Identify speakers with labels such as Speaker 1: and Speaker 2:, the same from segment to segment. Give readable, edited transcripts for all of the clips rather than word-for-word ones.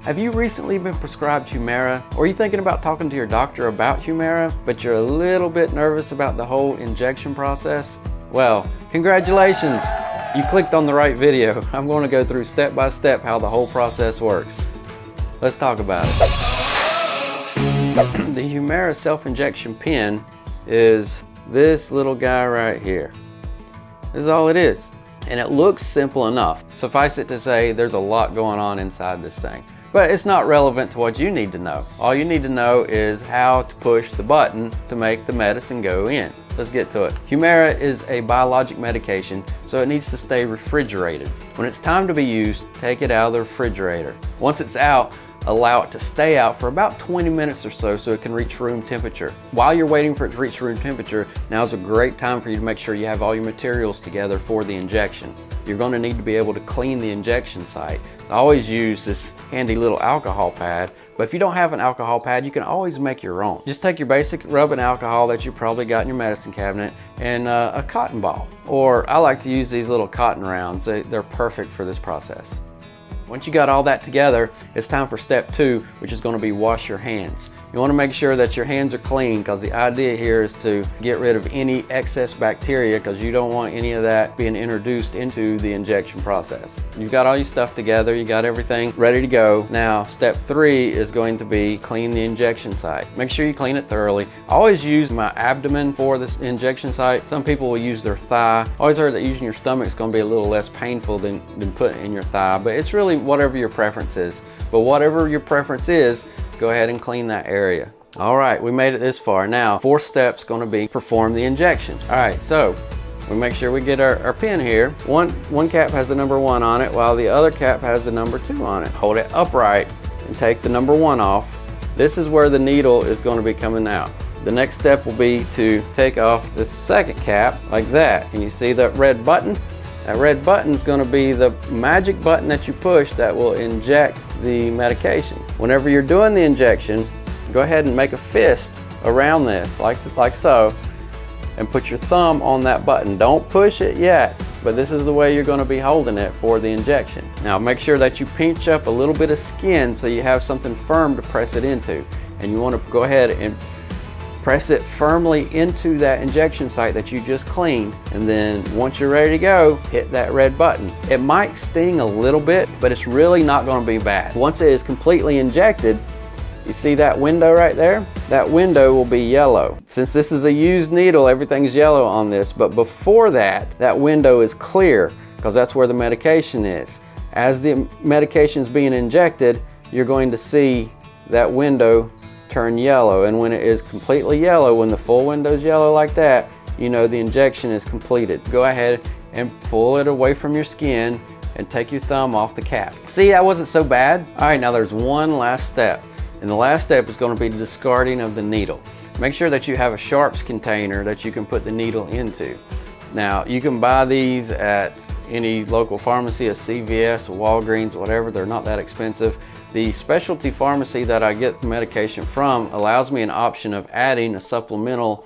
Speaker 1: Have you recently been prescribed Humira? Or are you thinking about talking to your doctor about Humira, but you're a little bit nervous about the whole injection process? Well, congratulations! You clicked on the right video. I'm going to go through step by step how the whole process works. Let's talk about it. The Humira self-injection pen is this little guy right here. This is all it is. And it looks simple enough. Suffice it to say, there's a lot going on inside this thing. But it's not relevant to what you need to know. All you need to know is how to push the button to make the medicine go in. Let's get to it. Humira is a biologic medication, so it needs to stay refrigerated. When it's time to be used, take it out of the refrigerator. Once it's out, allow it to stay out for about 20 minutes or so it can reach room temperature. While you're waiting for it to reach room temperature, now's a great time for you to make sure you have all your materials together for the injection. You're going to need to be able to clean the injection site. I always use this handy little alcohol pad, but if you don't have an alcohol pad, you can always make your own. Just take your basic rubbing alcohol that you probably got in your medicine cabinet and a cotton ball. Or I like to use these little cotton rounds. They're perfect for this process. Once you got all that together, it's time for step 2, which is going to be wash your hands. You want to make sure that your hands are clean, because the idea here is to get rid of any excess bacteria, because you don't want any of that being introduced into the injection process. You've got all your stuff together, you got everything ready to go. Now step 3 is going to be clean the injection site. Make sure you clean it thoroughly. I always use my abdomen for this injection site. Some people will use their thigh. I always heard that using your stomach is going to be a little less painful than putting in your thigh, but it's really whatever your preference is. But whatever your preference is, go ahead and clean that area. All right, we made it this far. Now, 4th step's going to be perform the injection. All right, so we make sure we get our pen here. One cap has the number 1 on it, while the other cap has the number 2 on it. Hold it upright and take the number 1 off. This is where the needle is going to be coming out. The next step will be to take off this second cap like that. And you see that red button? That red button is going to be the magic button that you push that will inject the medication. Whenever you're doing the injection, go ahead and make a fist around this, like so, and put your thumb on that button. Don't push it yet, but this is the way you're going to be holding it for the injection. Now make sure that you pinch up a little bit of skin so you have something firm to press it into. And you want to go ahead and press it firmly into that injection site that you just cleaned, and then once you're ready to go, hit that red button. It might sting a little bit, but it's really not going to be bad. Once it is completely injected, you see that window right there? That window will be yellow. Since this is a used needle, everything's yellow on this, but before that, that window is clear, because that's where the medication is. As the medication is being injected, you're going to see that window turn yellow, and when it is completely yellow, when the full window is yellow like that, you know the injection is completed. Go ahead and pull it away from your skin and take your thumb off the cap. See, that wasn't so bad. All right, now there's one last step, and the last step is going to be the discarding of the needle. Make sure that you have a sharps container that you can put the needle into. Now, you can buy these at any local pharmacy, a CVS, a Walgreens, whatever. They're not that expensive. The specialty pharmacy that I get the medication from allows me an option of adding a supplemental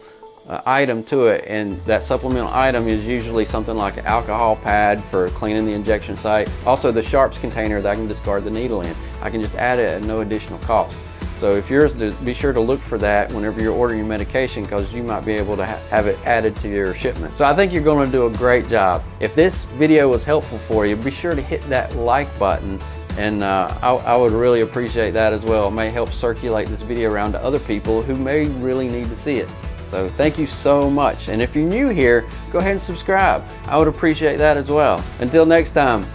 Speaker 1: item to it, and that supplemental item is usually something like an alcohol pad for cleaning the injection site. Also, the sharps container that I can discard the needle in. I can just add it at no additional cost. So if yours, be sure to look for that whenever you're ordering your medication, because you might be able to have it added to your shipment. So I think you're going to do a great job. If this video was helpful for you, be sure to hit that like button, and I would really appreciate that as well. It may help circulate this video around to other people who may really need to see it. So thank you so much. And if you're new here, go ahead and subscribe. I would appreciate that as well. Until next time,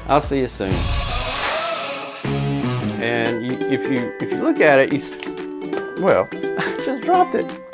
Speaker 1: I'll see you soon. And if you look at it, well, I just dropped it.